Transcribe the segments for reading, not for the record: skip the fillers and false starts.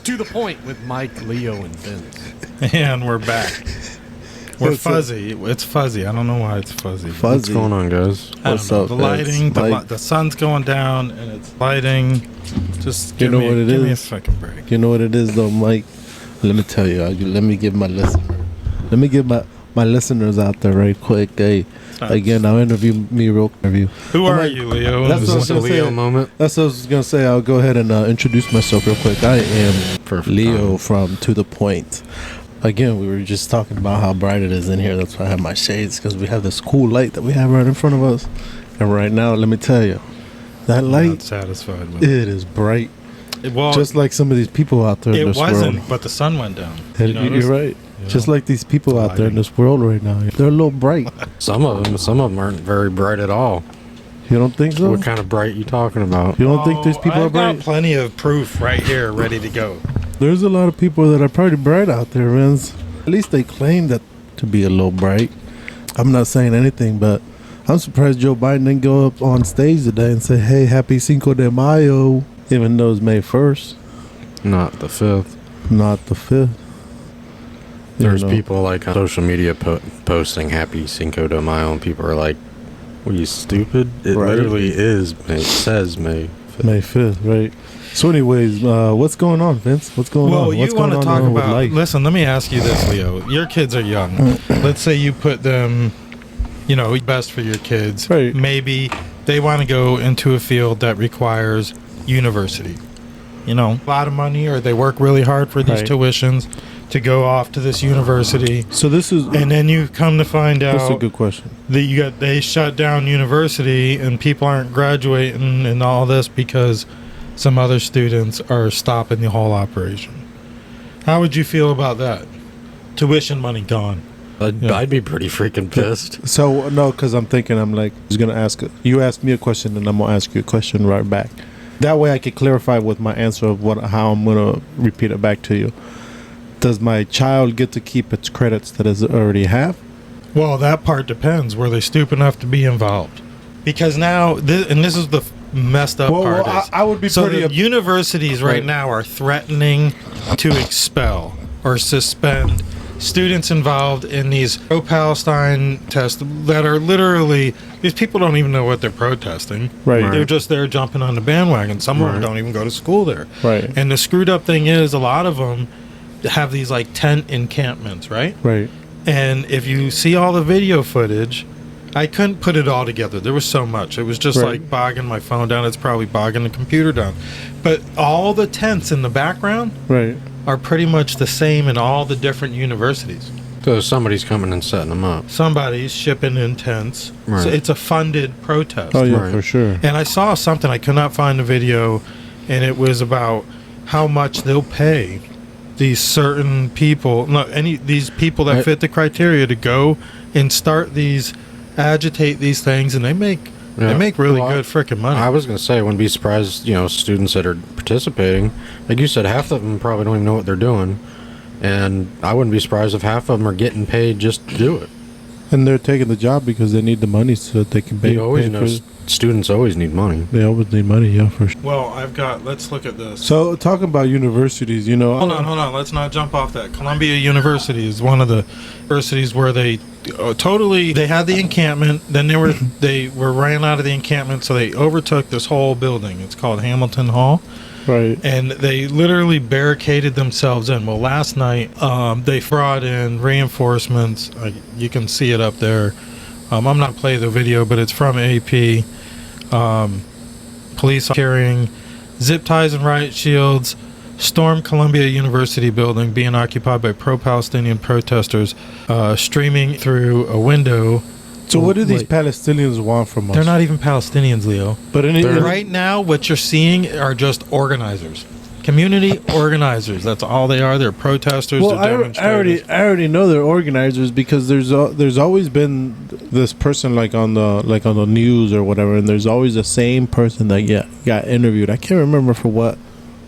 To the point with Mike, Leo, and Vince. And we're back. We're fuzzy. It's fuzzy. I don't know why it's fuzzy. What's going on, guys? What's up? The lighting, the sun's going down, and it's lighting. Just give me a fucking break. You know what it is, though, Mike? Let me tell you. Let me give my listeners out there right quick. Hey, again, I'll interview me real quick. Who are you, Leo? That's what a Leo moment. That's what I was gonna say. I'll go ahead and introduce myself real quick. I am Leo from To The Point. Again, we were just talking about how bright it is in here. That's why I have my shades, because we have this cool light that we have right in front of us. And right now, let me tell you, that light, I'm not satisfied with it is bright. Well, just like some of these people out there in this world. It wasn't, but the sun went down. You're right. Yeah. Just like these people out there in this world right now. They're a little bright. Some of them aren't very bright at all. You don't think so? What kind of bright you talking about? You don't think these people are bright? I've got plenty of proof right here ready to go. There's a lot of people that are pretty bright out there, Vince. At least they claim that to be a little bright. I'm not saying anything, but I'm surprised Joe Biden didn't go up on stage today and say, hey, happy Cinco de Mayo, even though it's May 1st. Not the 5th. Not the 5th. There's people like on social media posting happy Cinco de Mayo, and people are like, what are you, stupid? It literally is. It says May 5th. May 5th, right. So anyways, what's going on, Vince? What's going on? Well, you want to talk about... Listen, let me ask you this, Leo. Your kids are young. Let's say you put them, best for your kids. Right. Maybe they want to go into a field that requires university. A lot of money, or they work really hard for these tuitions to go off to this university. So this is... And then you come to find out... That's a good question. That they shut down university and people aren't graduating and all this because... some other students are stopping the whole operation. How would you feel about that? Tuition money gone. I'd be pretty freaking pissed. So, no, because I'm thinking, I was going to ask, you ask me a question and I'm going to ask you a question right back. That way I can clarify with my answer of how I'm going to repeat it back to you. Does my child get to keep its credits that it already have? Well, that part depends. Were they stupid enough to be involved? Because now, this is the messed up part. I would be so the universities right now are threatening to expel or suspend students involved in these pro-Palestine tests that are literally, these people don't even know what they're protesting. Right. They're just there jumping on the bandwagon. Some of them don't even go to school there. Right. And the screwed up thing is, a lot of them have these like tent encampments, right? Right. And if you see all the video footage, I couldn't put it all together. There was so much. It was just like bogging my phone down. It's probably bogging the computer down. But all the tents in the background are pretty much the same in all the different universities. So somebody's coming and setting them up. Somebody's shipping in tents. Right. So it's a funded protest. Oh, yeah, for sure. And I saw something. I could not find the video, and it was about how much they'll pay these certain people, these people that fit the criteria to go and start these, agitate these things, and they make really good freaking money. I was going to say, I wouldn't be surprised, students that are participating, like you said, half of them probably don't even know what they're doing, and I wouldn't be surprised if half of them are getting paid just to do it. And they're taking the job because they need the money so that they can pay. You always know students always need money. They always need money, yeah, for sure. Well, let's look at this. So, talking about universities, Hold on. Let's not jump off that. Columbia University is one of the universities where they had the encampment, then they were ran out of the encampment, so they overtook this whole building. It's called Hamilton Hall. Right. And they literally barricaded themselves in. Well, last night, they brought in reinforcements. You can see it up there. I'm not playing the video, but it's from AP. Police carrying zip ties and riot shields stormed Columbia University building being occupied by pro-Palestinian protesters, streaming through a window. So what do these Palestinians want from us? They're not even Palestinians, Leo. But right now, what you're seeing are just organizers. Community organizers. That's all they are. They're protesters. Well, they're demonstrators. I already know they're organizers because there's always been this person like on the news or whatever, and there's always the same person that got interviewed. I can't remember for what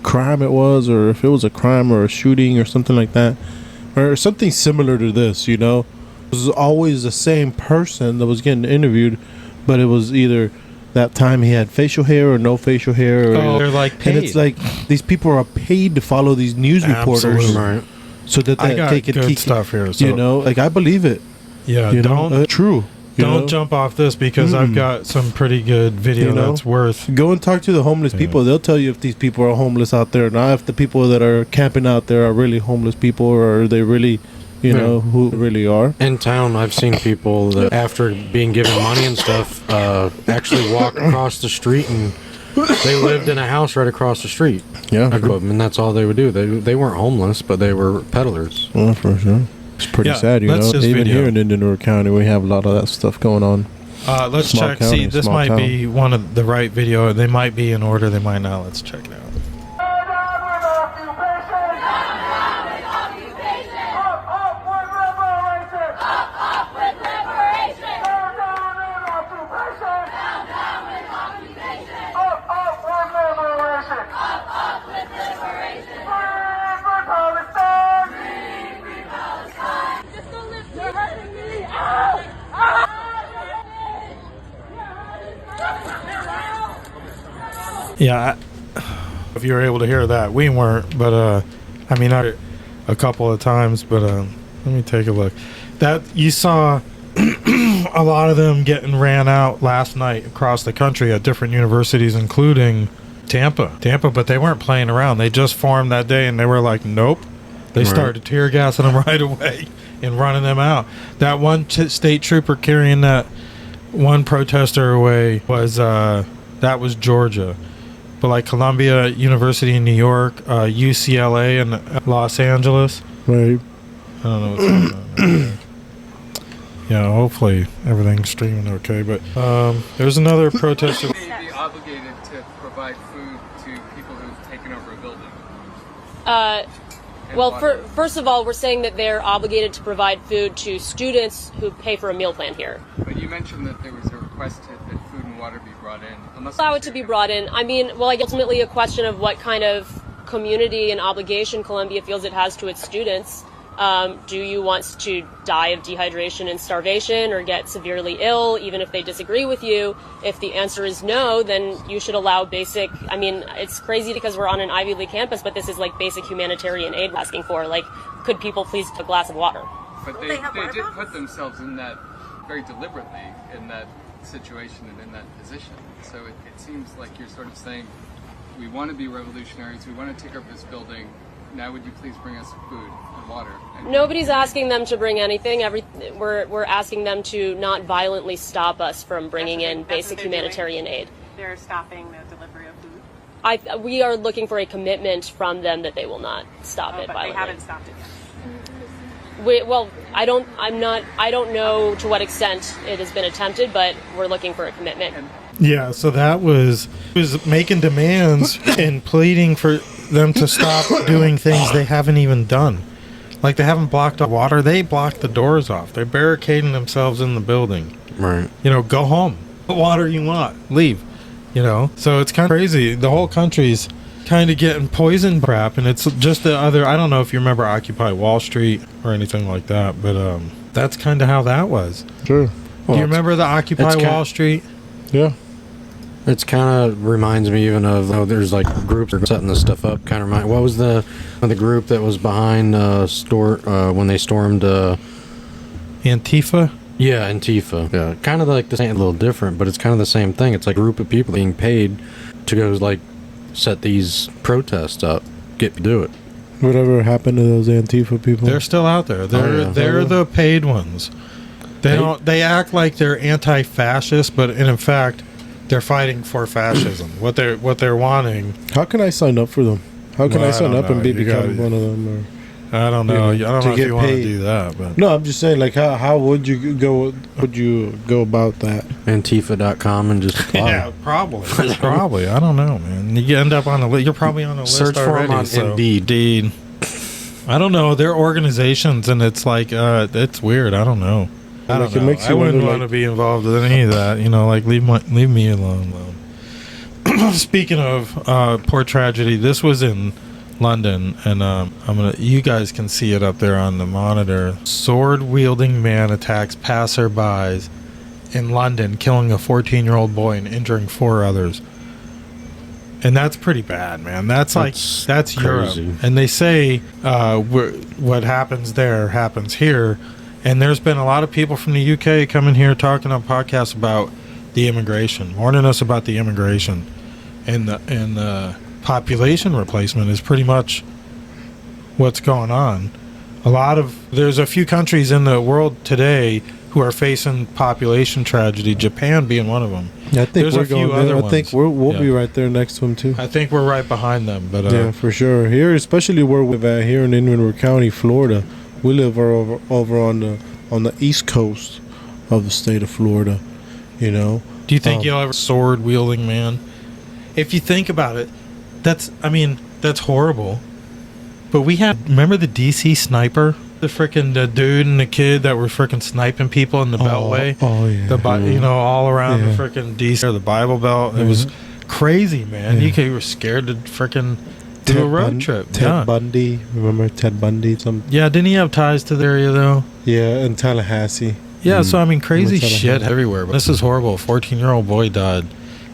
crime it was, or if it was a crime or a shooting or something like that, or something similar to this. It was always the same person that was getting interviewed, but it was either that time he had facial hair or no facial hair. Or, they're like paid. and it's like these people are paid to follow these news reporters, Absolutely. Right. so that I got they can good keep stuff here. So, You know, like I believe it. yeah, You don't know, true. You don't know? jump off this because I've got some pretty good video You know? that's worth. Go and talk to the homeless people. They'll tell you if these people are homeless out there or not. If the people that are camping out there are really homeless people, or are they really, you know, who really are. In town, I've seen people that, after being given money and stuff, actually walk across the street, and they lived in a house right across the street. Yeah, And that's all they would do. They weren't homeless, but they were peddlers. well, for sure. It's pretty sad, you know. let's just Even video. here in Indian County, we have a lot of that stuff going on. Let's Small check. county, See, this small might town. be one of the right video. They might be in order. They might not. Let's check it out. Yeah, if you were able to hear that, we weren't, but I mean, a couple of times. But let me take a look. That you saw a lot of them getting ran out last night across the country at different universities, including Tampa. But they weren't playing around. They just formed that day, and they were like, nope. They started tear gassing them right away and running them out. That one state trooper carrying that one protester away was that was Georgia. But like Columbia University in New York, UCLA in Los Angeles. Right. I don't know what's going on there. Yeah, hopefully everything's streaming okay. But there's another protester. They be obligated to provide food to people who've taken over a building? Well, first of all, we're saying that they're obligated to provide food to students who pay for a meal plan here. But you mentioned that there was a request that food and water be brought in. Allow it to be brought in. I mean, well, like ultimately a question of what kind of community and obligation Columbia feels it has to its students. Do you want to die of dehydration and starvation or get severely ill, even if they disagree with you? If the answer is no, then you should allow basic, I mean, it's crazy because we're on an Ivy League campus, but this is like basic humanitarian aid we're asking for. Like, could people please have a glass of water? But they did put themselves in that very deliberately, in that situation and in that position. So it seems like you're sort of saying, we want to be revolutionaries, we want to take over this building, now would you please bring us food and water? And Nobody's asking them to bring anything. We're asking them to not violently stop us from bringing in basic humanitarian aid. They're stopping the delivery of food. We are looking for a commitment from them that they will not stop it But violently. they haven't stopped it yet. I don't know to what extent it has been attempted, but we're looking for a commitment. Yeah, so that was making demands and pleading for them to stop doing things they haven't even done. Like they haven't blocked off water, they blocked the doors off. They're barricading themselves in the building. Right. You know, go home. What water you want, leave. You know, so it's kind of crazy. The whole country's kind of getting poisoned crap, and it's just the other. I don't know if you remember Occupy Wall Street or anything like that, but that's kind of how that was. Sure. Do you remember the Occupy Wall Street? Yeah. It's kind of reminds me even of there's like groups that are setting this stuff up. Kind of remind. What was the group that was behind when they stormed Antifa? Yeah, Antifa. Yeah, kind of like the same, a little different, but it's kind of the same thing. It's like a group of people being paid to go like set these protests up, do it. Whatever happened to those Antifa people? They're still out there. They're the paid ones. They act like they're anti-fascist, but in fact, they're fighting for fascism. What they're wanting. How can I sign up for them? How can I sign up and become one of them? Or, I don't know. I don't know if you want to paid. do that, but no, I'm just saying. Like, how would you go? Would you go about that? Antifa.com and just apply. yeah, probably. I don't know, man. You end up on a list. You're probably on a list Search for already. them on so. Indeed. I don't know. They're organizations, and it's like it's weird. I don't know. I don't know. I wouldn't want to be involved with any of that. You know, like leave me alone. Speaking of poor tragedy, this was in London, and you guys can see it up there on the monitor. Sword-wielding man attacks passerbys in London, killing a 14-year-old boy and injuring 4 others. And that's pretty bad, man. That's Europe. And they say what happens there happens here. And there's been a lot of people from the UK coming here talking on podcasts about the immigration, warning us about the immigration. And the population replacement is pretty much what's going on. There's a few countries in the world today who are facing population tragedy, Japan being one of them. Yeah, I think There's we're a few going other there. I ones. think we'll be right there next to them too. I think we're right behind them, but yeah, for sure. Here, especially where we live at here in Inman County, Florida, we live over on the east coast of the state of Florida. You know. Do you think you'll ever sword wielding man? If you think about it, that's horrible. But remember the DC sniper? The freaking dude and the kid that were freaking sniping people in the Beltway. Oh yeah. All around the freaking DC or the Bible Belt. It was crazy, man. Yeah. You were scared to freaking do a road trip. Ted Bundy. Remember Ted Bundy? Yeah, didn't he have ties to the area though? Yeah, in Tallahassee. Yeah, so I mean, crazy shit everywhere. But this is horrible. A 14-year-old boy died.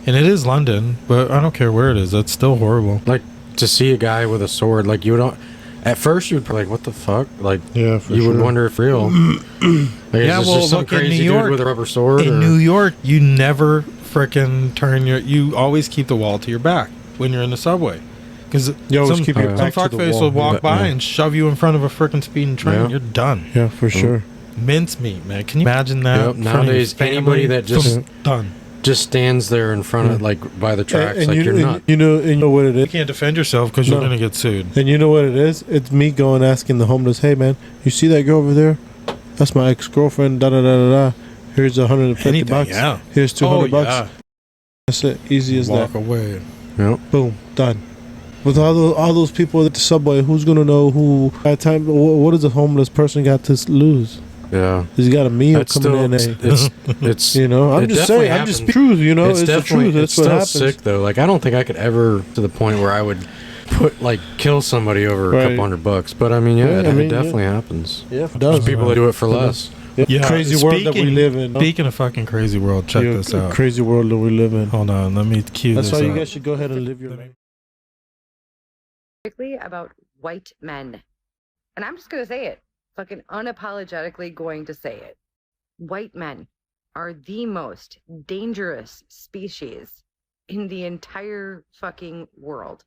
And it is London, but I don't care where it is. That's still horrible. Like, to see a guy with a sword, like, you don't... At first, you'd be like, what the fuck? Like, yeah, you would wonder if real. Like, yeah, is this just some crazy dude with a rubber sword? In New York, you never frickin' you always keep the wall to your back when you're in the subway. Because some fuckface will walk by and shove you in front of a frickin' speeding train. Yeah. You're done. Yeah, for sure. Mincemeat, man. Can you imagine that? Yep. Nowadays, anybody that just done. Just stands there in front of, like, by the tracks, and like you're not. You know what it is? You can't defend yourself because you're going to get sued. And you know what it is? It's me going asking the homeless, hey, man, you see that girl over there? That's my ex-girlfriend, da-da-da-da-da. Here's $150. Yeah. Here's $200. Yeah. That's it. Easy as Walk that. away. Yep. Boom. Done. With all those people at the subway, who's going to know who... By the time, what does a homeless person got to lose? Yeah, he's got a meal coming in. It's you know, I'm just saying, I'm just truth. You know, it's the truth. That's what happens. Sick though. Like, I don't think I could ever to the point where I would kill somebody over a couple $100. But I mean, it definitely happens. Yeah, it does. There's people that do it for less. Yeah, crazy world that we live in. Speaking of fucking crazy world, check this out. Crazy world that we live in. Hold on, let me cue this. That's why you guys should go ahead and live your life. Quickly about white men, and I'm just gonna say it. Fucking unapologetically going to say it. White men are the most dangerous species in the entire fucking world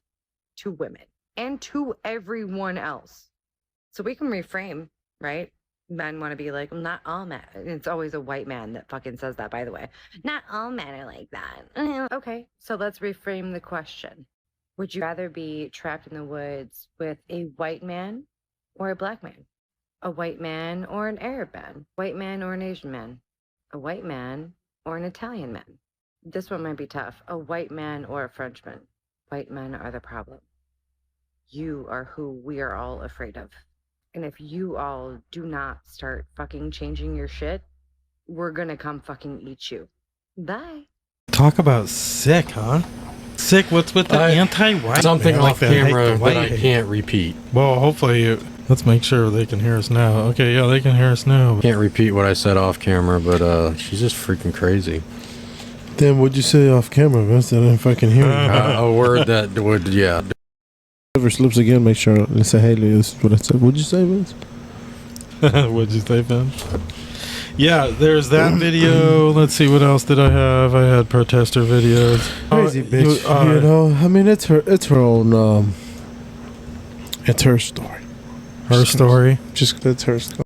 to women and to everyone else. So we can reframe, right? Men want to be like, not all men. It's always a white man that fucking says that, by the way. Not all men are like that. Okay, so let's reframe the question. Would you rather be trapped in the woods with a white man or a black man? A white man or an Arab man? White man or an Asian man? A white man or an Italian man? This one might be tough. A white man or a Frenchman? White men are the problem. You are who we are all afraid of. And if you all do not start fucking changing your shit, we're gonna come fucking eat you. Bye. Talk about sick, huh? Sick, what's with the anti-white? Something man? off camera that I can't repeat. Well, hopefully let's make sure they can hear us now. Okay, yeah, they can hear us now. Can't repeat what I said off camera, but she's just freaking crazy. Then what'd you say off camera, Vince? I didn't fucking hear you. A word that would, yeah. Whoever slips again, make sure and say, hey, this is what I said. What'd you say, Vince? What'd you say, Vince? Yeah, there's that video. Let's see, what else did I have? I had protester videos. Crazy bitch. You know, I mean, it's her own. It's her story. Her story. Just that's her story.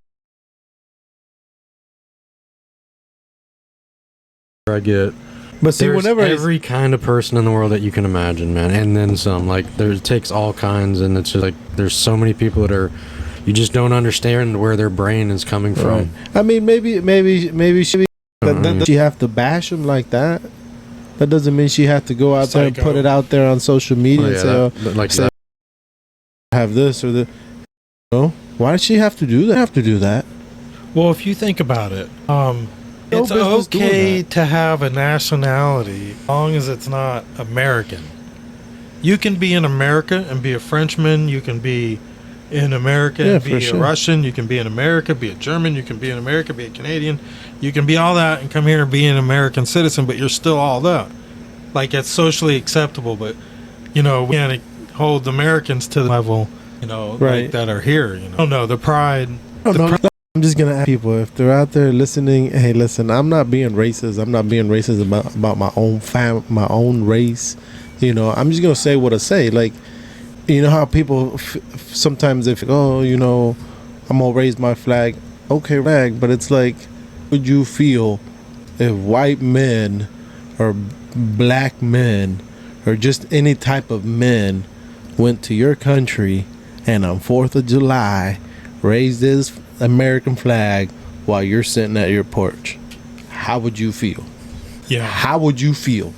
I get. But see, there's whenever every kind of person in the world that you can imagine, man, and then some. Like, it takes all kinds, and it's just like there's so many people that are. You just don't understand where their brain is coming from. Right. I mean, maybe she that she have to bash him like that. That doesn't mean she have to go out there and put it out there on social media and say, have this or that. No, why does she have to do that? Well, if you think about it, it's okay to have a nationality as long as it's not American. You can be in America and be a Frenchman. You can be in America Yeah, and be for a Russian. You can be in America, be a German. You can be in America, be a Canadian. You can be all that and come here and be an American citizen, but you're still all that. Like, it's socially acceptable, but, we can't hold Americans to the level, Right. like that are here, Oh, no, the pride. I'm just gonna ask people if they're out there listening. Hey, listen, I'm not being racist. I'm not being racist about my own my own race. I'm just gonna say what I say. Like, how people sometimes they think, oh, I'm gonna raise my flag. Okay, flag, but it's like, would you feel if white men or black men or just any type of men went to your country and on 4th of July raised this American flag while you're sitting at your porch? How would you feel? Yeah. How would you feel?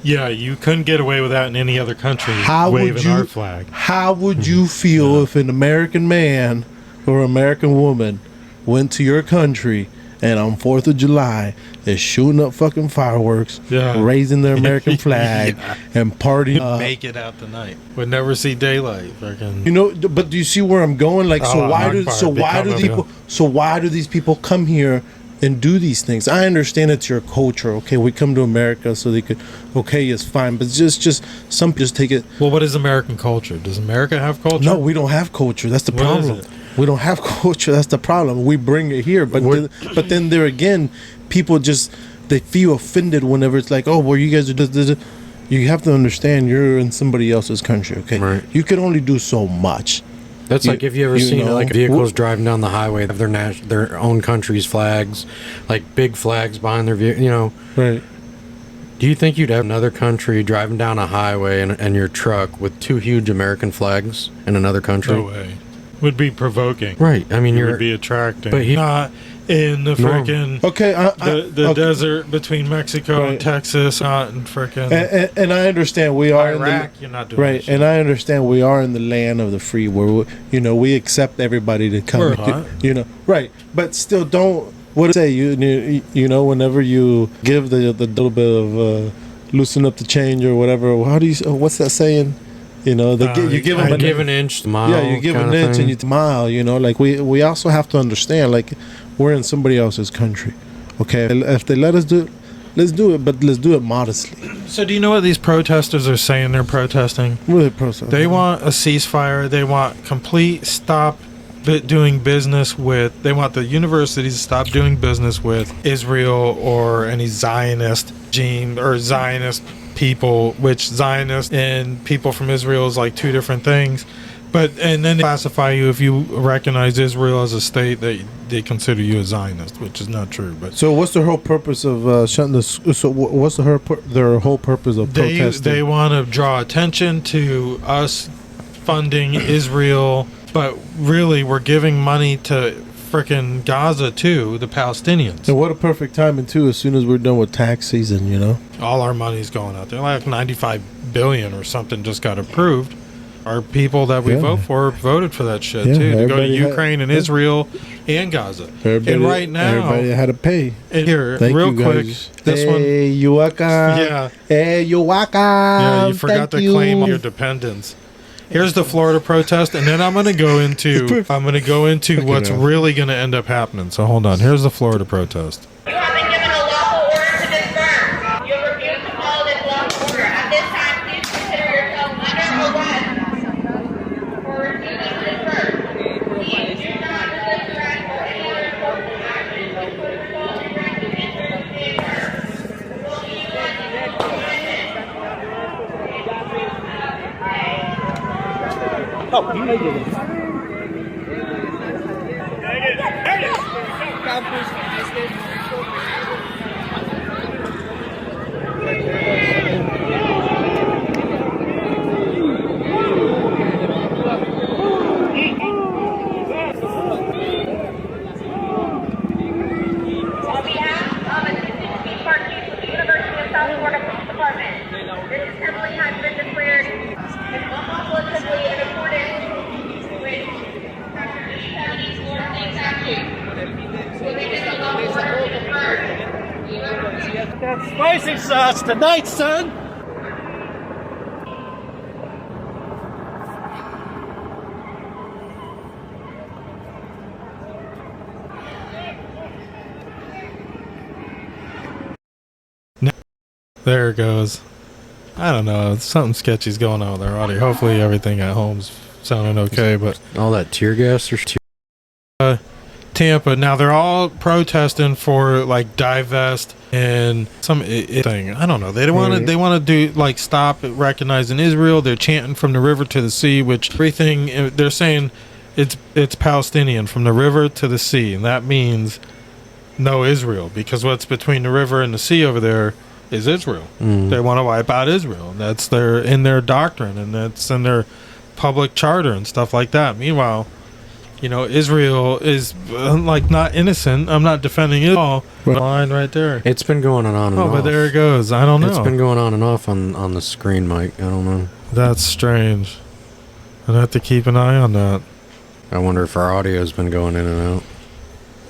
Yeah, you couldn't get away with that in any other country. How would waving you? our flag. How would you feel if an American man or American woman went to your country and on 4th of July is shooting up fucking fireworks, raising their American flag, and partying? Make it out the night. Would never see daylight. Fucking. But do you see where I'm going? Like, why do these people come here and do these things? I understand it's your culture. Okay, we come to America so they could. Okay, it's fine, but just some just take it. Well, what is American culture? Does America have culture? No, we don't have culture. That's the problem. We don't have culture. That's the problem. We bring it here, but then there again, people they feel offended whenever it's like, oh, well, you guys are just. You have to understand, you're in somebody else's country. Okay, right. You can only do so much. That's like, if you ever seen like vehicles driving down the highway, they have their own country's flags, like big flags behind their vehicle. Right. Do you think you'd have another country driving down a highway and your truck with 2 huge American flags in another country? No way. Would be provoking. Right. I mean, it would be attracting. But not in the freaking the desert between Mexico and Texas, not in freaking and I understand we are Iraq. You're not doing right, and I understand we are in the land of the free, where we accept everybody to come. Right, but still, don't what say whenever you give the little bit of loosen up the change or whatever. How do you? What's that saying? You give them give an inch to mile. Yeah, you give an inch and you mile. Like we also have to understand, like, we're in somebody else's country. Okay, if they let us do it, let's do it, but let's do it modestly. So, do you know what these protesters are saying? They're protesting. What are they protesting? They want a ceasefire. They want complete stop doing business with. They want the universities to stop doing business with Israel or any Zionist regime or Zionist people, which Zionists and people from Israel is like 2 different things. And then they classify you, if you recognize Israel as a state, they consider you a Zionist, which is not true. But so what's the whole purpose of shutting this? So what's their whole purpose of protesting? They want to draw attention to us funding Israel, but really we're giving money to frickin' Gaza too, the Palestinians. And what a perfect timing too, as soon as we're done with tax season, all our money's going out there. Like 95 billion or something just got approved. Our people that we vote for voted for that shit too, to go to Ukraine and Israel and Gaza. And right now everybody had to pay. And here, Thank real you quick, this one. Hey, Yuaka. Yeah. Hey, Yuaka. Yeah, you forgot to claim your dependents. Here's the Florida protest, and then I'm going to go into what's really going to end up happening. So hold on. Here's the Florida protest. You have been given a lawful order to disperse. You have refused to follow this lawful order. At this time, please consider yourself under arrest for refusing to disperse. Please do not resist arrest or any other enforcement action which would result in directly interest in her. Will be led Oh, you made it. On behalf of Assistant Chief Partners with the University of South Florida Police Department, this assembly has been declared unlawful assembly in accordance with Chapter 870 Florida State Statute. Will be given a lawful order to disperse. That spicy sauce tonight, son. There it goes. I don't know. Something sketchy's going on with our audio. Hopefully everything at home's sounding okay, but all that tear gas or Tampa. Now they're all protesting for like divest and some thing. I don't know. They don't want to. They want to do like stop recognizing Israel. They're chanting from the river to the sea, which everything they're saying it's Palestinian from the river to the sea, and that means no Israel because what's between the river and the sea over there is Israel. They want to wipe out Israel. That's in their doctrine, and that's in their public charter and stuff like that. Meanwhile, you know, Israel is like not innocent. I'm not defending it all. Line right there. It's been going on and off. Oh, but there it goes. I don't know. It's been going on and off on the screen, Mike. I don't know. That's strange. I'd have to keep an eye on that. I wonder if our audio's been going in and out.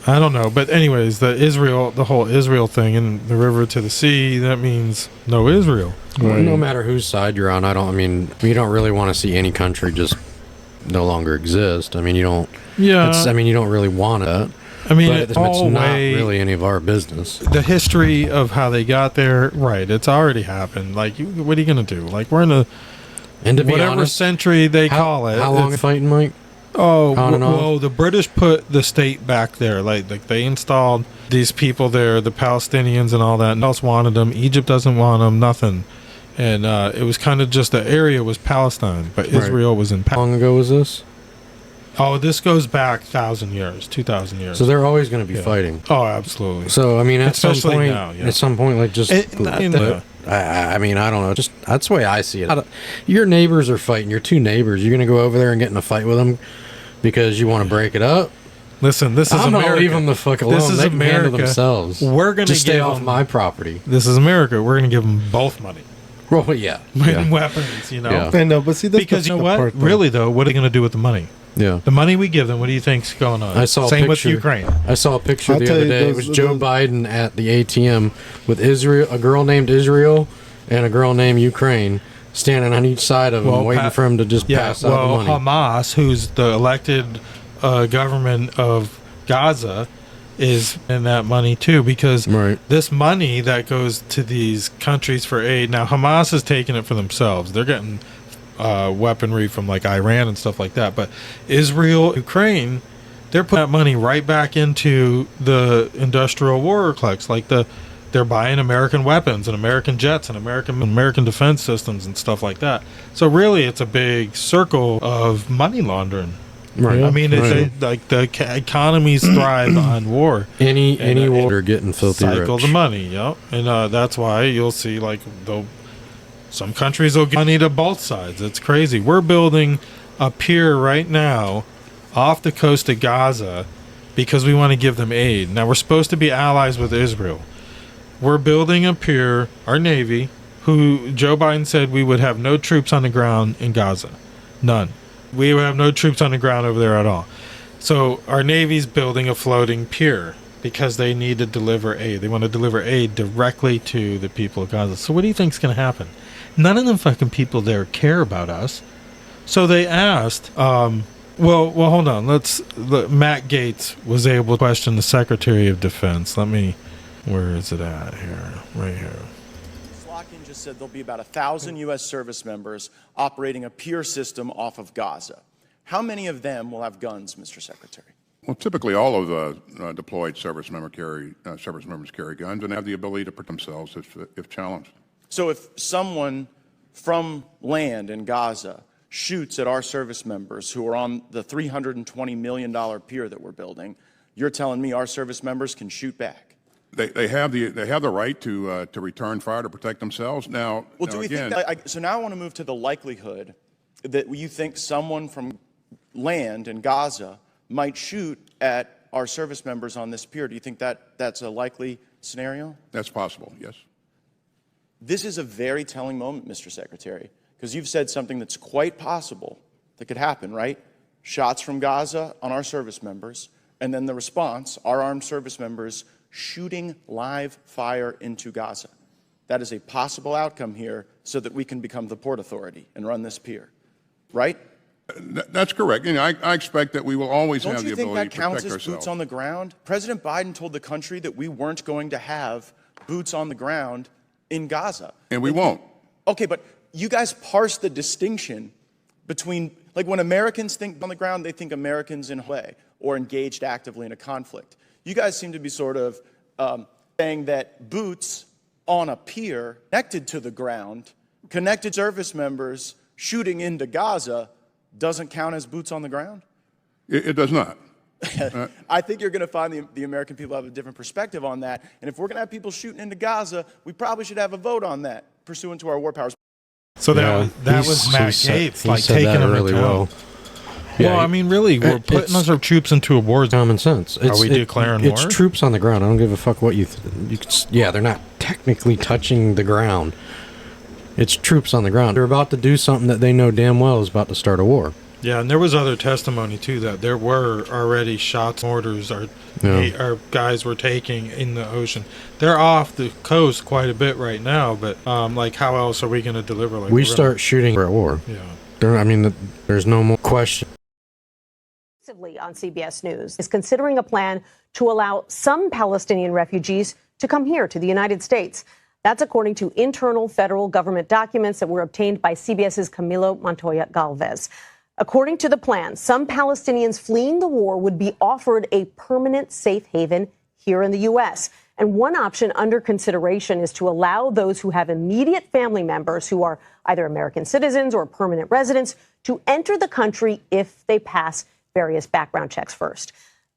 I don't know. But anyways, the whole Israel thing and the river to the sea, that means no Israel. Right. No matter whose side you're on, I mean, you don't really want to see any country just no longer exist. I mean, you don't. Yeah. You don't really want it. I mean, but it's not really any of our business. The history of how they got there, right? It's already happened. Like, what are you gonna do? Like, we're in a and to be whatever honest, century they call it. How long fighting, Mike? Oh, well, the British put the state back there. Like they installed these people there, the Palestinians and all that. No one else wanted them. Egypt doesn't want them. Nothing. And it was kind of just the area was Palestine, but Israel was in. How long ago was this? Oh, this goes back 1,000 years, 2,000 years. So they're always going to be fighting. Oh, absolutely. So I mean, especially now, at some point, like just. I mean, I don't know. Just that's the way I see it. Your neighbors are fighting. Your two neighbors. You're going to go over there and get in a fight with them because you want to break it up. Listen, this is I'm America. Gonna leave them the fuck alone. This is they can America. handle themselves. We're going to stay off my property. This is America. We're going to give them both money. Well, yeah. And weapons, you know. Yeah. I know, but see, that's because you know what? Really though, what are they going to do with the money? Yeah. The money we give them, what do you think's going on? I saw Same a picture, with Ukraine. I saw a picture the other day. It was Joe Biden at the ATM with Israel, a girl named Israel and a girl named Ukraine standing on each side of him, waiting for him to just pass out the money. Hamas, who's the elected government of Gaza, is in that money too, because this money that goes to these countries for aid. Now Hamas is taking it for themselves. They're getting weaponry from like Iran and stuff like that, but Israel, Ukraine, they're putting that money right back into the industrial war complex. Like they're buying American weapons and American jets and American defense systems and stuff like that. So really, it's a big circle of money laundering. Right. I mean, it's like the economies thrive on war. Any war, they're getting filthy cycle rich. The money, and that's why you'll see like some countries will give money to both sides. It's crazy. We're building a pier right now off the coast of Gaza because we want to give them aid. Now we're supposed to be allies with Israel. We're building a pier, our Navy, who Joe Biden said we would have no troops on the ground in Gaza. None. We would have no troops on the ground over there at all. So our Navy's building a floating pier because they need to deliver aid. They want to deliver aid directly to the people of Gaza. So what do you think's going to happen? None of them fucking people there care about us. So they asked, well, hold on. Matt Gaetz was able to question the Secretary of Defense. Where is it at here? Right here. Slotkin just said there'll be about 1,000 U.S. service members operating a pier system off of Gaza. How many of them will have guns, Mr. Secretary? Well, typically all of the deployed service members carry guns and have the ability to protect themselves if challenged. So if someone from land in Gaza shoots at our service members who are on the $320 million pier that we're building, you're telling me our service members can shoot back? They have the right to return fire to protect themselves. Now, well, do we think that? So now I want to move to the likelihood that you think someone from land in Gaza might shoot at our service members on this pier. Do you think that that's a likely scenario? That's possible. Yes. This is a very telling moment, Mr. Secretary, because you've said something that's quite possible that could happen, right? Shots from Gaza on our service members, and then the response, our armed service members shooting live fire into Gaza. That is a possible outcome here so that we can become the Port Authority and run this pier, right? That's correct. You know, I expect that we will always have the ability to protect ourselves. Don't you think that counts as boots on the ground? President Biden told the country that we weren't going to have boots on the ground in Gaza. And we won't. Okay, but you guys parse the distinction between, like when Americans think on the ground, they think Americans in a way or engaged actively in a conflict. You guys seem to be sort of saying that boots on a pier connected to the ground, connected service members shooting into Gaza doesn't count as boots on the ground? It does not. I think you're going to find the American people have a different perspective on that. And if we're going to have people shooting into Gaza, we probably should have a vote on that pursuant to our war powers. So that was Matt Gaetz, like taking them really well. Yeah, well, I mean, really, we're putting our troops into a war. Common sense. Are we declaring war? It's troops on the ground. I don't give a fuck what you yeah, they're not technically touching the ground. It's troops on the ground. They're about to do something that they know damn well is about to start a war. Yeah, and there was other testimony, too, that there were already shots, orders our guys were taking in the ocean. They're off the coast quite a bit right now, but, like, how else are we going to deliver? Like, we start shooting at war. Yeah. I mean, there's no more question. On CBS News is considering a plan to allow some Palestinian refugees to come here to the United States. That's according to internal federal government documents that were obtained by CBS's Camilo Montoya Galvez. According to the plan, some Palestinians fleeing the war would be offered a permanent safe haven here in the U.S. And one option under consideration is to allow those who have immediate family members who are either American citizens or permanent residents to enter the country if they pass various background checks first.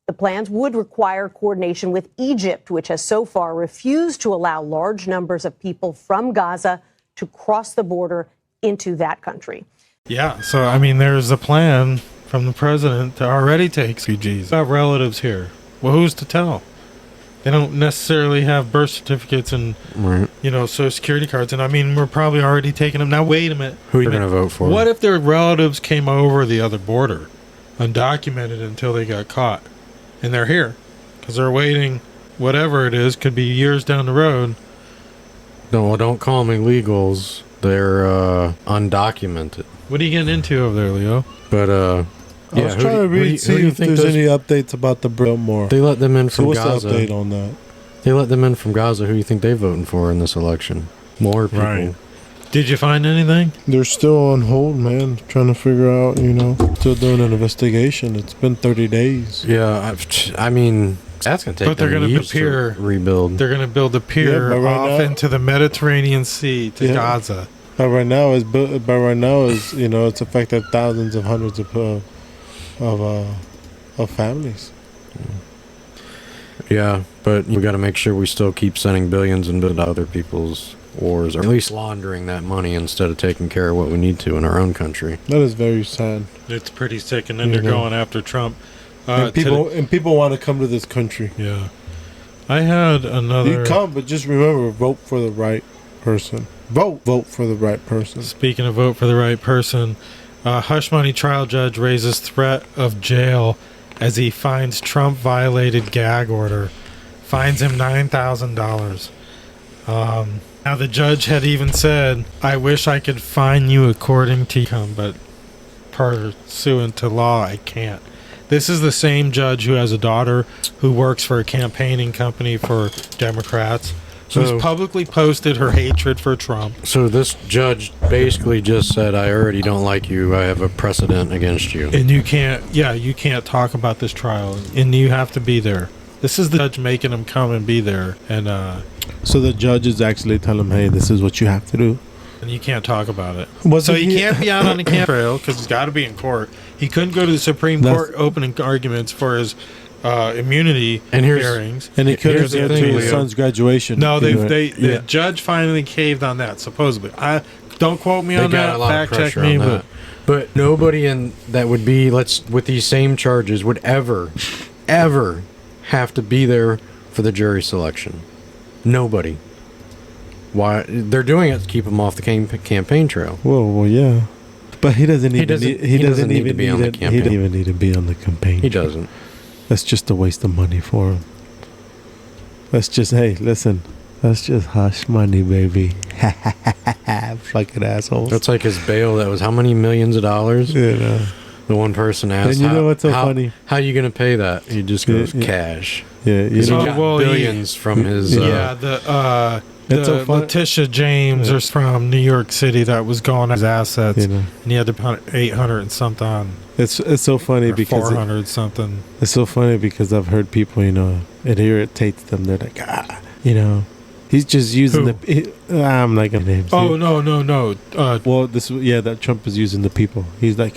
The plans would require coordination with Egypt, which has so far refused to allow large numbers of people from Gaza to cross the border into that country. Yeah, so, I mean, there's a plan from the president to already take refugees. Have relatives here. Well, who's to tell? They don't necessarily have birth certificates and, Social Security cards. And, I mean, we're probably already taking them. Now, wait a minute. Who are you going to vote for? What if their relatives came over the other border, undocumented until they got caught? And they're here because they're waiting, whatever it is, could be years down the road. No, don't call them illegals. They're undocumented. What are you getting into over there, Leo? But, I was trying to read, see if there's any updates about the Biltmore. They let them in from what's Gaza. The update on that? They let them in from Gaza. Who do you think they're voting for in this election? More people. Right. Did you find anything? They're still on hold, man. Trying to figure out, still doing an investigation. It's been 30 days. Yeah, I mean, that's going to take but they're going to rebuild. They're going to build a pier off into the Mediterranean Sea to Gaza. But right now, it's affected thousands of hundreds of families. Yeah, but we got to make sure we still keep sending billions into other people's wars, or at least laundering that money instead of taking care of what we need to in our own country. That is very sad. It's pretty sick, and then they're going after Trump. And people want to come to this country. Yeah. I had another... You come, but just remember, vote for the right person. Vote for the right person. Speaking of vote for the right person, hush money trial judge raises threat of jail as he finds Trump violated gag order. Fines him $9,000. Now, the judge had even said, I wish I could fine you according to income, but pursuant to law, I can't. This is the same judge who has a daughter who works for a campaigning company for Democrats, who's publicly posted her hatred for Trump. So this judge basically just said, I already don't like you. I have a precedent against you. And you can't talk about this trial, and you have to be there. This is the judge making him come and be there. And so the judge is actually telling him, hey, this is what you have to do. And you can't talk about it. So he can't be out on the camp trail because he's got to be in court. He couldn't go to the Supreme Court opening arguments for his immunity hearings. And he couldn't go to his son's graduation. No, the judge finally caved on that, supposedly. Don't quote me on that. Fact check me. But nobody that would be, with these same charges would ever have to be there for the jury selection. Nobody. Why? They're doing it to keep him off the campaign trail. Well, yeah. But he doesn't even need to be on the campaign. He doesn't even need to be on the campaign. He doesn't. That's just a waste of money for him. That's just hush money, baby. Fucking assholes. That's like his bail. That was how many millions of dollars? Yeah. The one person asked, and you know what's so funny? How are you going to pay that? He just goes, cash. Yeah. He got billions from his... It's so fun. Letitia James is from New York City that was going his assets, and he had to put 800 and something on. It's so funny because 400 something. It's so funny because I've heard people, it irritates them. They're like, he's just using I'm like, names. Oh no. Well, that Trump is using the people. He's like,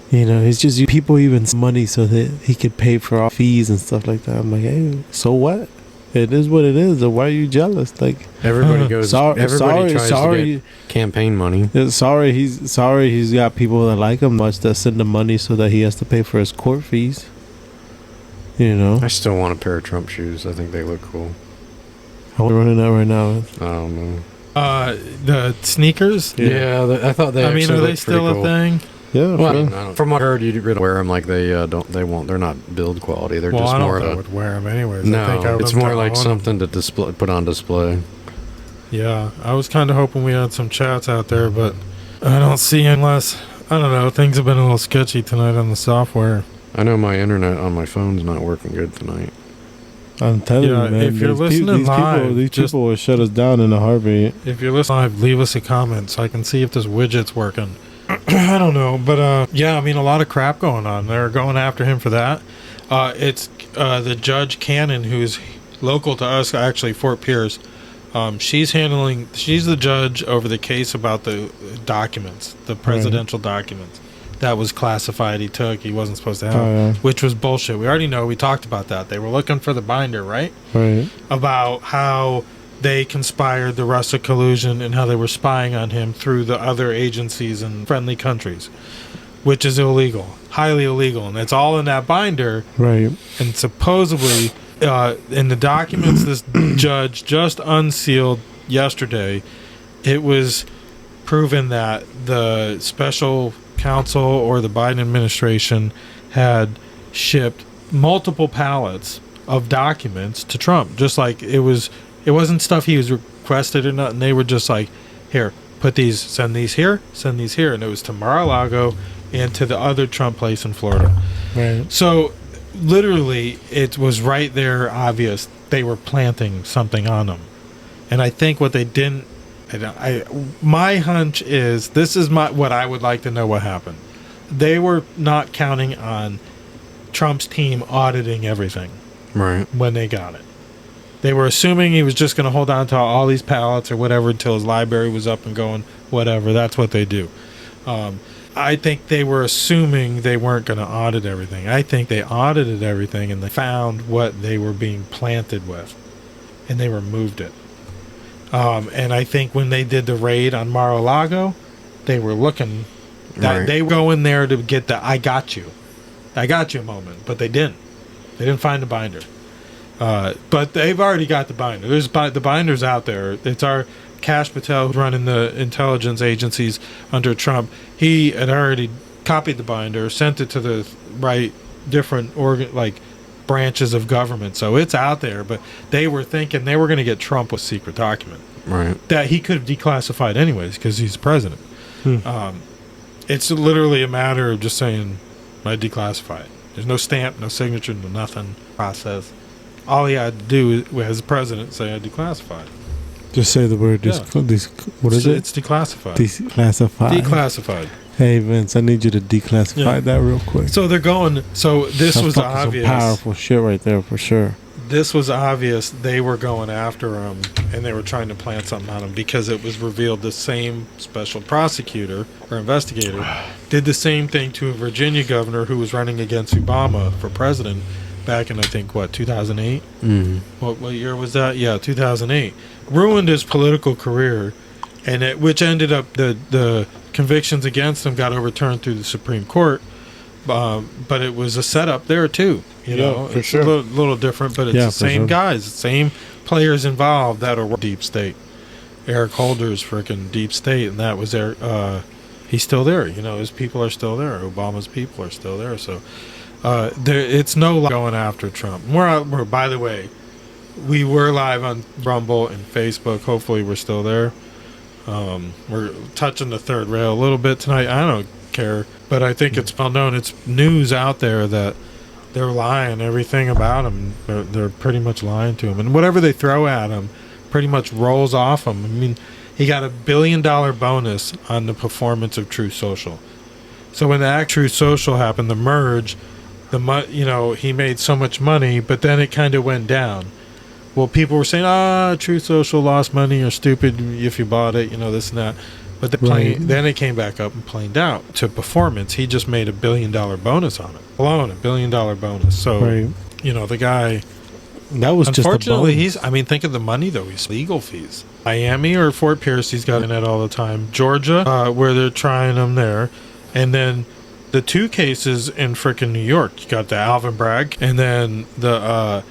he's just using people even money so that he could pay for all fees and stuff like that. I'm like, hey, so what? It is what it is. Why are you jealous? Like everybody goes. Everybody tries to get campaign money. Sorry, he's got people that like him much that send him money so that he has to pay for his court fees. I still want a pair of Trump shoes. I think they look cool. How are we running out right now? I don't know. The sneakers. Yeah, I thought they. I mean, are they still a thing? Yeah, well, from what I heard, you really wear them like they don't. They won't. They're not build quality. They're just more. I would wear them anyways. No, it's more like something to put on display. Yeah, I was kind of hoping we had some chats out there, but I don't see unless I don't know. Things have been a little sketchy tonight on the software. I know my internet on my phone's not working good tonight. I'm telling you, man. If you're listening live, these people will shut us down in a heartbeat. If you're listening live, leave us a comment so I can see if this widget's working. I don't know, but I mean, a lot of crap going on. They're going after him for that. It's the Judge Cannon, who's local to us, actually, Fort Pierce. She's the judge over the case about the documents, the presidential documents that was classified. He wasn't supposed to have, which was bullshit. We already know. We talked about that. They were looking for the binder, right? Right. About how they conspired, the Russia collusion, and how they were spying on him through the other agencies in friendly countries, which is illegal, highly illegal, and it's all in that binder. Right. And supposedly, in the documents this judge just unsealed yesterday, it was proven that the special counsel or the Biden administration had shipped multiple pallets of documents to Trump, just like it wasn't stuff he was requested or nothing. They were just like, here, put these, send these here, and it was to Mar-a-Lago and to the other Trump place in Florida. Right. So literally it was right there obvious they were planting something on them. And I think what they didn't, my hunch is, this is what I would like to know what happened. They were not counting on Trump's team auditing everything. Right. When they got it. They were assuming he was just going to hold on to all these pallets or whatever until his library was up and going, whatever. That's what they do. I think they were assuming they weren't going to audit everything. I think they audited everything and they found what they were being planted with, and they removed it. And I think when they did the raid on Mar-a-Lago, they were looking that they were going there to get the I got you moment, but they didn't. They didn't find the binder. But they've already got the binder. The binder's out there. It's our Kash Patel, who's running the intelligence agencies under Trump. He had already copied the binder, sent it to the right different branches of government. So it's out there. But they were thinking they were going to get Trump with secret document, right? That he could have declassified anyways because he's president. It's literally a matter of just saying, I declassify it. There's no stamp, no signature, no nothing. Process. All he had to do as president say I declassified. Just say the word. What is it? It's declassified. Declassified. Hey Vince, I need you to declassify that real quick. So they're going. So this was obvious. Some powerful shit right there for sure. This was obvious. They were going after him, and they were trying to plant something on him because it was revealed the same special prosecutor or investigator did the same thing to a Virginia governor who was running against Obama for president back in, I think, 2008? Mm-hmm. What year was that? Yeah, 2008. Ruined his political career, and which ended up the convictions against him got overturned through the Supreme Court. But it was a setup there too. You know, for it's sure. a little different, but it's the same guys, the same players involved that are deep state. Eric Holder's freaking deep state, and that was there. He's still there. You know, his people are still there. Obama's people are still there. So it's no going after Trump. We're by the way, we were live on Rumble and Facebook. Hopefully, we're still there. We're touching the third rail a little bit tonight. I don't care, but I think it's well known. It's news out there that they're lying everything about him. They're pretty much lying to him, and whatever they throw at him, pretty much rolls off him. I mean, he got $1 billion bonus on the performance of Truth Social. So when the Truth Social happened, the merge, he made so much money, but then it kind of went down. Well, people were saying, Truth Social lost money, or stupid if you bought it, this and that. But then it came back up and planed out to performance. He just made $1 billion bonus on it. Alone, $1 billion bonus. So, the guy... That was unfortunately, just think of the money, though. He's legal fees. Miami or Fort Pierce, he's got in it all the time. Georgia, where they're trying him there. And then the 2 cases in frickin' New York. You got the Alvin Bragg and then the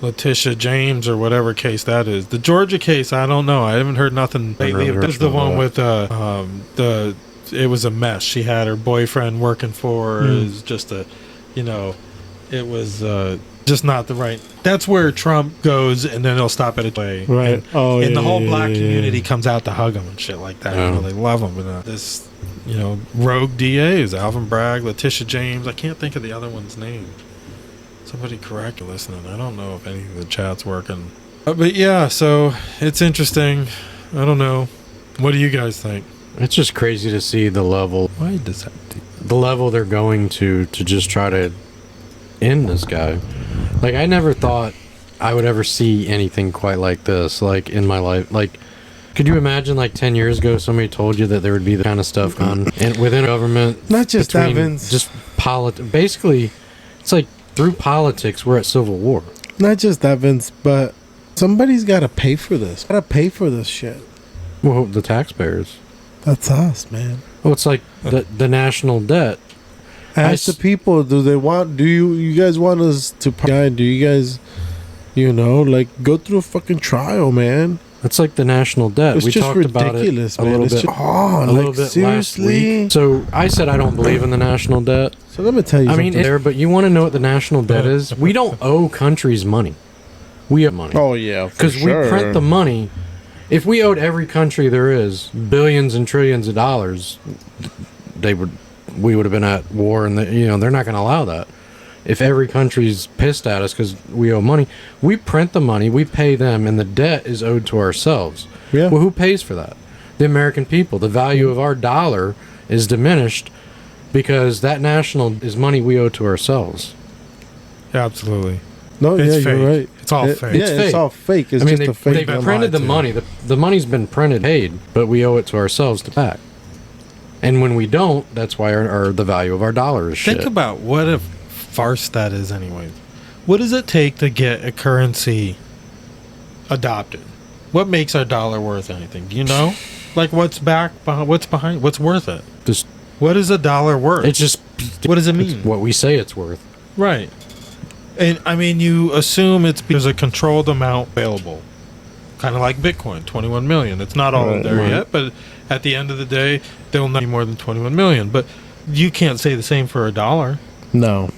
Letitia James or whatever case that is. The Georgia case, I don't know. I haven't heard nothing lately. It was the one with it was a mess. She had her boyfriend working for her. It was just it was just not the right. That's where Trump goes, and then he'll stop at a way. Right. And the whole black community comes out to hug him and shit like that. They love him. And this, rogue DA is Alvin Bragg, Letitia James. I can't think of the other one's name. Somebody correct listening. I don't know if any of the chat's working. But yeah, so it's interesting. I don't know. What do you guys think? It's just crazy to see the level. Why does that? The level they're going to just try to end this guy. Like, I never thought I would ever see anything quite like this, like, in my life. Like, could you imagine, like, 10 years ago, somebody told you that there would be the kind of stuff gone within government? Not just that, Vince. Just basically, it's like, through politics, we're at civil war. Not just that, Vince, but somebody's got to pay for this. Got to pay for this shit. Well, the taxpayers. That's us, man. Oh, it's like the national debt. Ask the people, do you guys want us to, do you guys, go through a fucking trial, man? It's like the national debt. It's we just talked ridiculous, about it man. a little bit seriously? last week. So I said I don't believe in the national debt. So let me tell you something. But you want to know what the national debt is? We don't owe countries money. We owe money. Oh, yeah, because we print the money. If we owed every country there is billions and trillions of dollars, we would have been at war, and they're not going to allow that. If every country's pissed at us because we owe money, we print the money, we pay them, and the debt is owed to ourselves. Yeah. Well, who pays for that? The American people. The value of our dollar is diminished because that national is money we owe to ourselves. Yeah, absolutely. No, it's fake. You're right. It's all fake. Yeah, it's all fake. It's just a fake. They printed the money. The money's been printed, paid, but we owe it to ourselves to back. And when we don't, that's why the value of our dollar is shit. Think about what a farce that is anyway. What does it take to get a currency adopted? What makes our dollar worth anything? Do you know? Like, what's behind, what's worth it? What is a dollar worth? It's just... What does it mean? It's what we say it's worth. Right. And, I mean, you assume there's a controlled amount available. Kind of like Bitcoin, 21 million. It's not all there yet, but at the end of the day, they'll not be more than 21 million. But you can't say the same for a dollar. No.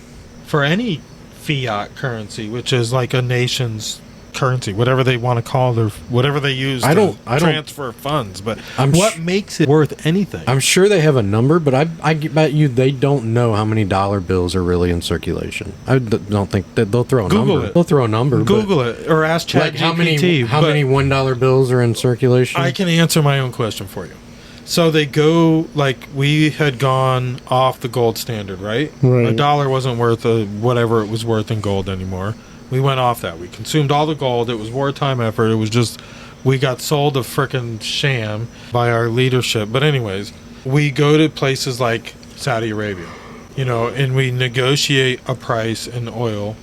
For any fiat currency, which is like a nation's currency, whatever they want to call their, whatever they use to transfer funds. But what makes it worth anything? I'm sure they have a number, but I bet you they don't know how many dollar bills are really in circulation. I don't think that they'll throw a number. They'll throw a number. Google it or ask ChatGPT. How many $1 bills are in circulation? I can answer my own question for you. So they go, like, we had gone off the gold standard, right? A dollar wasn't worth whatever it was worth in gold anymore. We went off that. We consumed all the gold. It was wartime effort. It was just, we got sold a frickin' sham by our leadership. But anyways, we go to places like Saudi Arabia, and we negotiate a price in oil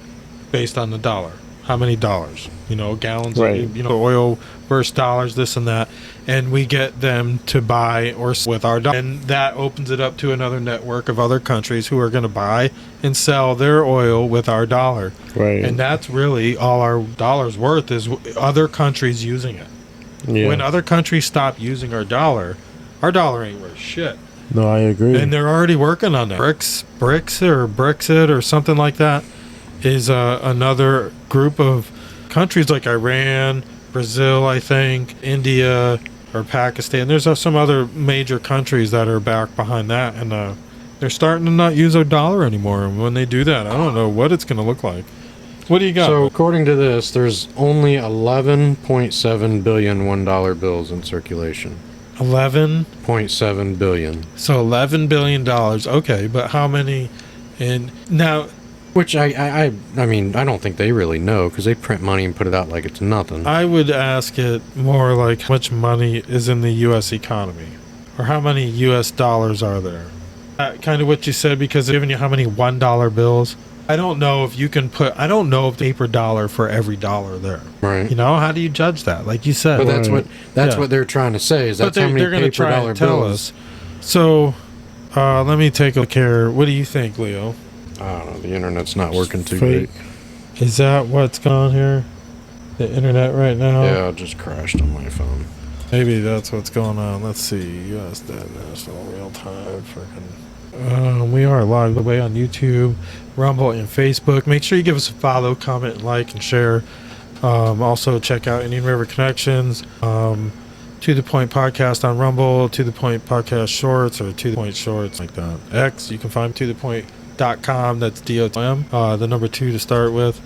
based on the dollar. How many dollars? Gallons of oil versus dollars, this and that. And we get them to buy or sell with our dollar. And that opens it up to another network of other countries who are going to buy and sell their oil with our dollar. Right. And that's really all our dollar's worth, is other countries using it. Yeah. When other countries stop using our dollar ain't worth shit. No, I agree. And they're already working on that. BRICS or Brexit or something like that is another group of countries like Iran, Brazil, I think, India, or Pakistan. There's some other major countries that are back behind that, and they're starting to not use our dollar anymore. And when they do that, I don't know what it's going to look like. What do you got? So, according to this, there's only 11.7 billion $1 bills in circulation. 11.7 billion. So $11 billion. Okay, but how many? And now, which I mean, I don't think they really know because they print money and put it out like it's nothing. I would ask it more like how much money is in the U.S. economy, or how many U.S. dollars are there? Kind of what you said, because giving you how many $1 bills. I don't know if you can put. I don't know if paper dollar for every dollar there. Right. You know, how do you judge that? Like you said. But that's what they're trying to say is that's how many gonna paper try dollar and tell bills. us. So, let me take a look here. What do you think, Leo? I don't know. The internet's not working too Fake. great. Is that what's going on here? The internet right now? Yeah, it just crashed on my phone. Maybe that's what's going on. Let's see. U.S. Dead National Real Time. We are live the way on YouTube, Rumble, and Facebook. Make sure you give us a follow, comment, like, and share. Also, check out Indian River Connections, To The Point Podcast on Rumble, To The Point Podcast Shorts, or To The Point Shorts, like that. X, you can find tothepoint.com. That's DOM, the number 2 to start with.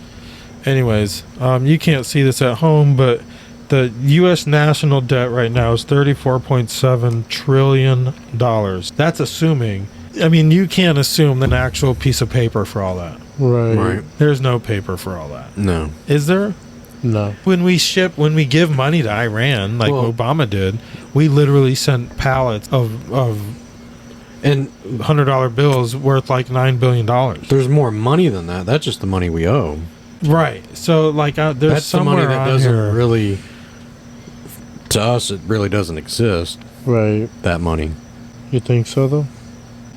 Anyways, you can't see this at home, but the U.S. national debt right now is $34.7 trillion. That's assuming. I mean, you can't assume an actual piece of paper for all that. Right. There's no paper for all that. No. Is there? No. When we give money to Iran, like Obama did, we literally sent pallets of and $100 bills worth like $9 billion. There's more money than that. That's just the money we owe. Right. So, like, there's that's somewhere the money that on doesn't here. really. To us, it really doesn't exist. Right. That money. You think so, though?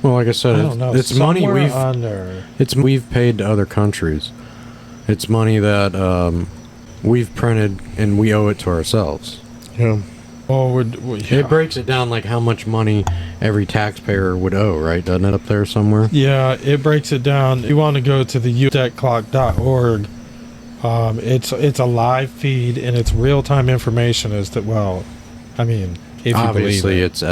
Well, like I said, I don't know. it's money Somewhere on there. we've paid to other countries. It's money that we've printed and we owe it to ourselves. Yeah. Oh, It breaks it down like how much money every taxpayer would owe, right? Doesn't it up there somewhere? Yeah, it breaks it down. You want to go to the udebtclock.org. It's a live feed and it's real time information as to, well, I mean, if Obviously, you it's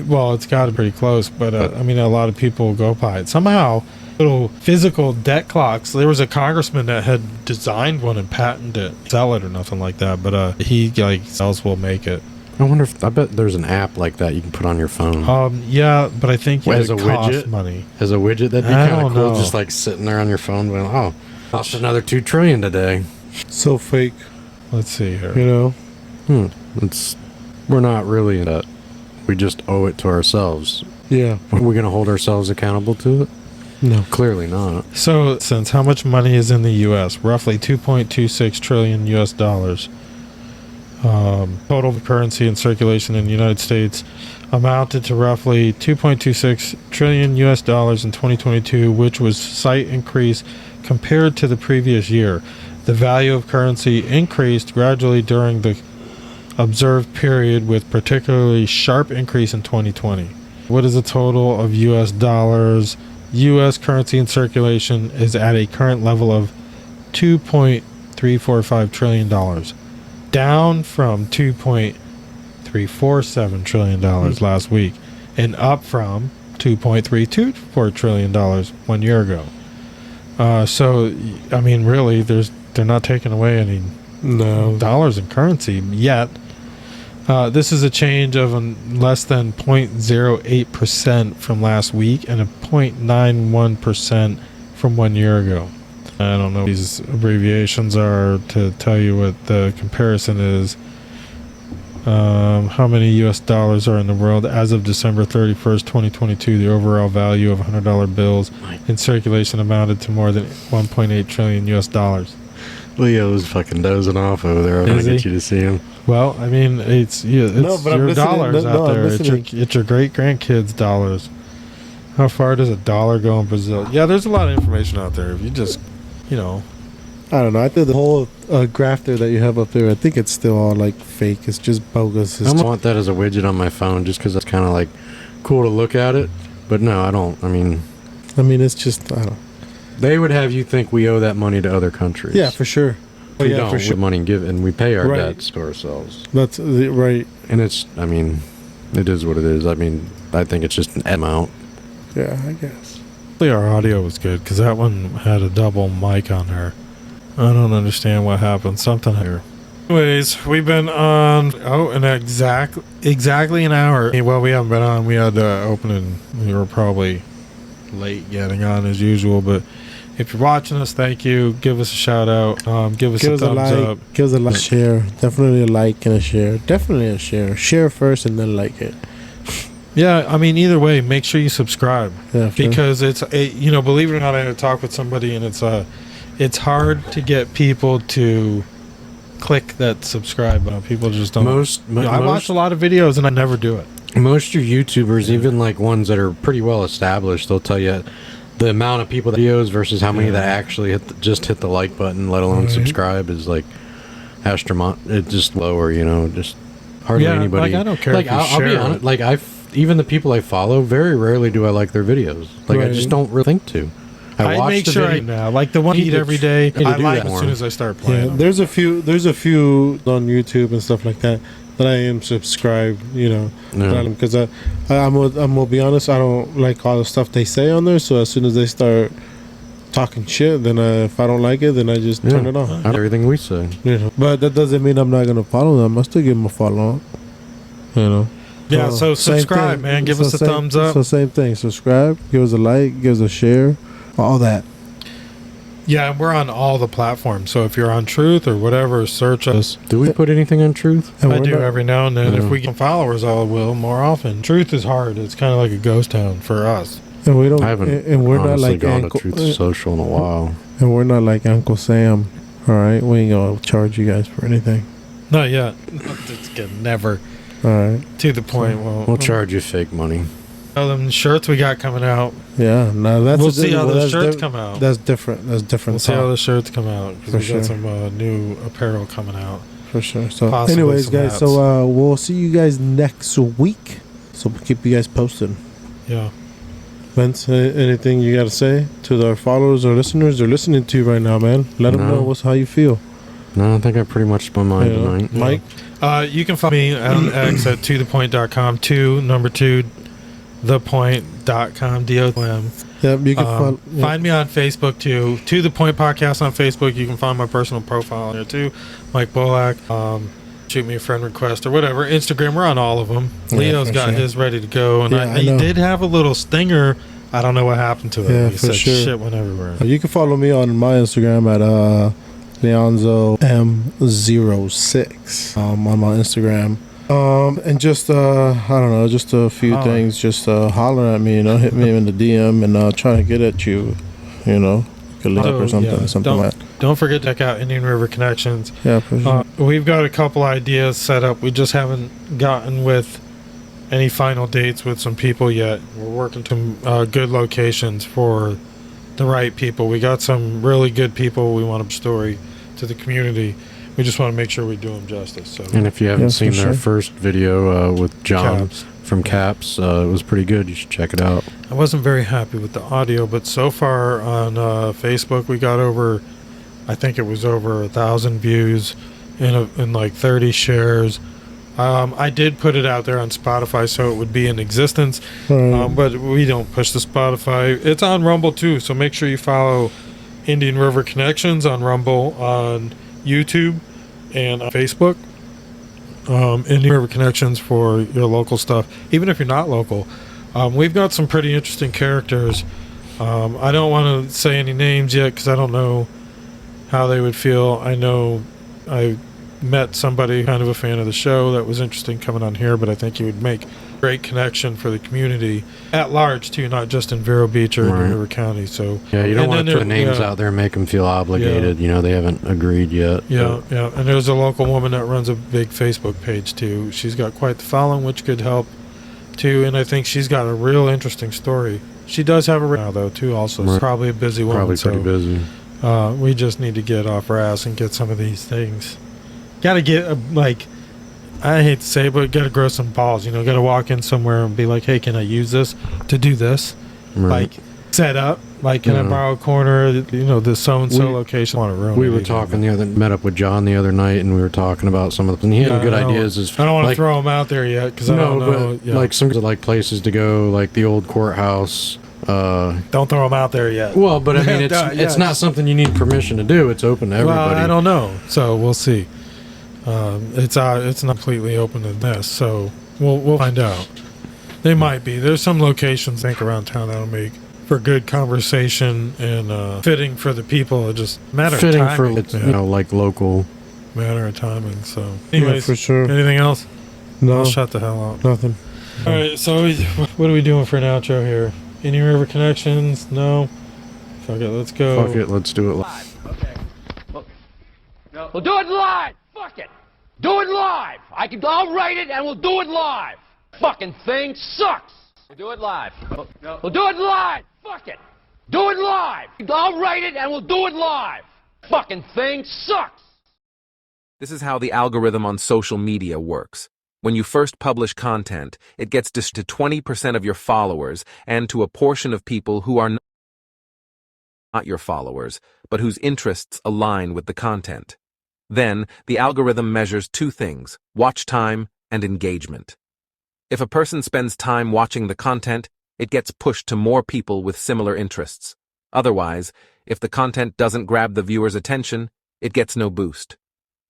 well, it's got it pretty close, but I mean, a lot of people go by it. Somehow, little physical debt clocks. There was a congressman that had designed one and patented it, sell it or nothing like that. But he like sells will make it. I wonder if I bet there's an app like that you can put on your phone. Yeah, but I think as a costs widget, money. As a widget, that'd be I kind don't of cool. know. Just like sitting there on your phone, going, "Oh, lost another $2 trillion today." So fake. Let's see here. You know. We're not really in debt. We just owe it to ourselves. Yeah. Are we going to hold ourselves accountable to it? No. Clearly not. So, since how much money is in the U.S.? Roughly 2.26 trillion U.S. dollars. Total currency in circulation in the United States amounted to roughly 2.26 trillion U.S. dollars in 2022, which was a slight increase compared to the previous year. The value of currency increased gradually during the observed period, with particularly sharp increase in 2020. What is the total of U.S. dollars? U.S. currency in circulation is at a current level of $2.345 trillion, down from $2.347 trillion last week, and up from $2.324 trillion 1 year ago. So, I mean, really, they're not taking away any dollars in currency yet. This is a change of less than 0.08% from last week and a 0.91% from 1 year ago. I don't know what these abbreviations are to tell you what the comparison is. How many U.S. dollars are in the world as of December 31st, 2022? The overall value of $100 bills in circulation amounted to more than 1.8 trillion U.S. dollars. Leo's fucking dozing off over there. I'm going to get you to see him. Well, I mean, it's your dollars out there. It's your great grandkids' dollars. How far does a dollar go in Brazil? Yeah, there's a lot of information out there. If you just, I don't know. I think the whole graph there that you have up there, I think it's still all like fake. It's just bogus. I want that as a widget on my phone just because it's kind of like cool to look at it. But no, I don't. I mean, it's just, I don't know. They would have you think we owe that money to other countries. Yeah, for sure. We yeah, don't. for sure. With money given, and we pay our Right. debts to ourselves. That's right. And it's, I mean, it is what it is. I mean, I think it's just an amount. Yeah, I guess. Hopefully our audio was good, because that one had a double mic on her. I don't understand what happened. Something here. Anyways, we've been on, exactly an hour. Well, we haven't been on. We had opening. We were probably late getting on as usual, but if you're watching us, thank you. Give us a shout out. Give us a thumbs up. Give us a like. Share. Definitely a like and a share. Definitely a share. Share first and then like it. Yeah, I mean, either way, make sure you subscribe. Yeah, because believe it or not, I had to talk with somebody, and it's hard to get people to click that subscribe button. People just don't. I watch a lot of videos and I never do it. Most of your YouTubers, even like ones that are pretty well established, they'll tell you the amount of people that videos versus how many that actually hit the like button, let alone subscribe, is like astronomical. It's just lower, just hardly anybody. Like, I don't care. Like, I'll be honest. Like, even the people I follow, very rarely do I like their videos. Like, I just don't really think to. I watch make the sure video now, like the one I eat every day. I like as soon as I start playing. Yeah, there's a few on YouTube and stuff like that I am subscribed. Because I'm gonna be honest, I don't like all the stuff they say on there. So as soon as they start talking shit, then if I don't like it, then I just turn it off. Everything we say. But that doesn't mean I'm not gonna follow them. I still give them a follow. Yeah, so subscribe, man. Give us a thumbs up. So same thing. Subscribe, give us a like, give us a share, all that. Yeah, we're on all the platforms. So if you're on Truth or whatever, search us. Do we put anything on Truth? I do every now and then. If we get followers, I will more often. Truth is hard. It's kind of like a ghost town for us. And we don't. I haven't. And we're not like gone to Truth Social in a while. And we're not like Uncle Sam. All right, we ain't gonna charge you guys for anything. Not yet. It's good. Never. All right. To the point. We'll charge you fake money. Oh, them shirts we got coming out. Yeah, no, that's. We'll see how the shirts come out. That's different. That's different. We'll see how the shirts come out, because we got some new apparel coming out. For sure. So, possibly anyways, guys, so we'll see you guys next week. So we'll keep you guys posted. Yeah. Vince, anything you got to say to our followers or listeners? They're listening to you right now, man. Let them know how you feel. No, I think I pretty much my mind tonight. Mike? You can find me on X at tothepoint.com, thepoint.com, DOM. Yep, you can find me on Facebook too. To The Point Podcast on Facebook. You can find my personal profile on there too, Mike Bolak. Shoot me a friend request or whatever. Instagram, we're on all of them. Leo's got his ready to go, and I did have a little stinger. I don't know what happened to it. Yeah, he said shit went everywhere. You can follow me on my Instagram at Leonzo M06 on my Instagram. And just I don't know, just a few things. Just holler at me, hit me in the DM, and try to get at you, or something like that. Don't forget to check out Indian River Connections. Yeah, for sure. We've got a couple ideas set up. We just haven't gotten with any final dates with some people yet. We're working to good locations for the right people. We got some really good people. We want a story to the community. We just want to make sure we do them justice. So. And if you haven't seen their first video with John from Caps, it was pretty good. You should check it out. I wasn't very happy with the audio, but so far on Facebook, we got over, I think it was over 1,000 views in like 30 shares. I did put it out there on Spotify so it would be in existence, but we don't push the Spotify. It's on Rumble too, so make sure you follow Indian River Connections on Rumble, on YouTube, and on Facebook. Indian River Connections for your local stuff, even if you're not local. We've got some pretty interesting characters. I don't want to say any names yet because I don't know how they would feel. I know I met somebody, kind of a fan of the show, that was interesting coming on here, but I think he would make great connection for the community at large too, not just in Vero Beach or Indian River County. So yeah, you don't want to throw names out there and make them feel obligated. They haven't agreed yet. Yeah. And there's a local woman that runs a big Facebook page too. She's got quite the following, which could help too, and I think she's got a real interesting story. She does have a now though too. Also, it's probably a busy woman. Probably pretty busy. We just need to get off our ass and get some of these things. Got to get I hate to say it, but got to grow some balls. Got to walk in somewhere and be like, hey, can I use this to do this? Like, set up. Like, can I borrow a corner? This so-and-so location. We were talking met up with John the other night, and we were talking about some of the, and he had good ideas. I don't want to throw them out there yet, because I don't know. But like some places to go, like the old courthouse, Don't throw them out there yet. Well, but I mean, Yeah, it's not something you need permission to do. It's open to everybody. Well, I don't know. So we'll see. It's not completely open to this, so we'll find out. They might be. There's some locations, I think, around town that'll make for good conversation and fitting for the people. It just matter of Fitting timing. for, it's, you know, like local. Matter of timing. So, anyways, for sure. Anything else? No. I'll shut the hell up. Nothing. All right. So, what are we doing for an outro here? Any river connections? No. Fuck it. Let's go. Fuck it. Let's do it live. Okay. We'll do it live. Fuck it. Do it live. I'll write it and we'll do it live. Fucking thing sucks. We'll do it live. We'll do it live. Fuck it. Do it live. I'll write it and we'll do it live. Fucking thing sucks. This is how the algorithm on social media works. When you first publish content, it gets to 20% of your followers and to a portion of people who are not your followers, but whose interests align with the content. Then, the algorithm measures two things: watch time and engagement. If a person spends time watching the content, it gets pushed to more people with similar interests. Otherwise, if the content doesn't grab the viewer's attention, it gets no boost.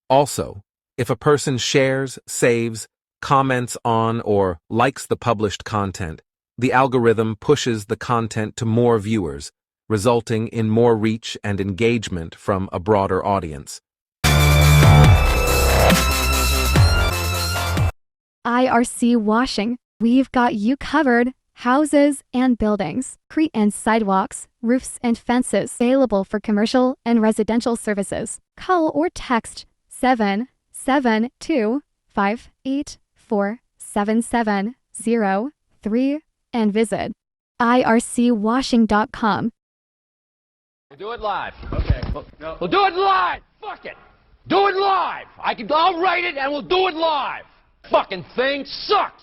Also, if a person shares, saves, comments on, or likes the published content, the algorithm pushes the content to more viewers, resulting in more reach and engagement from a broader audience. IRC Washing. We've got you covered. Houses and buildings, concrete and sidewalks, roofs and fences, available for commercial and residential services. Call or text 772-584-7703 and visit ircwashing.com. We'll do it live. Okay. We'll do it live. Fuck it. Do it live. I'll write it and we'll do it live. Fucking thing sucks.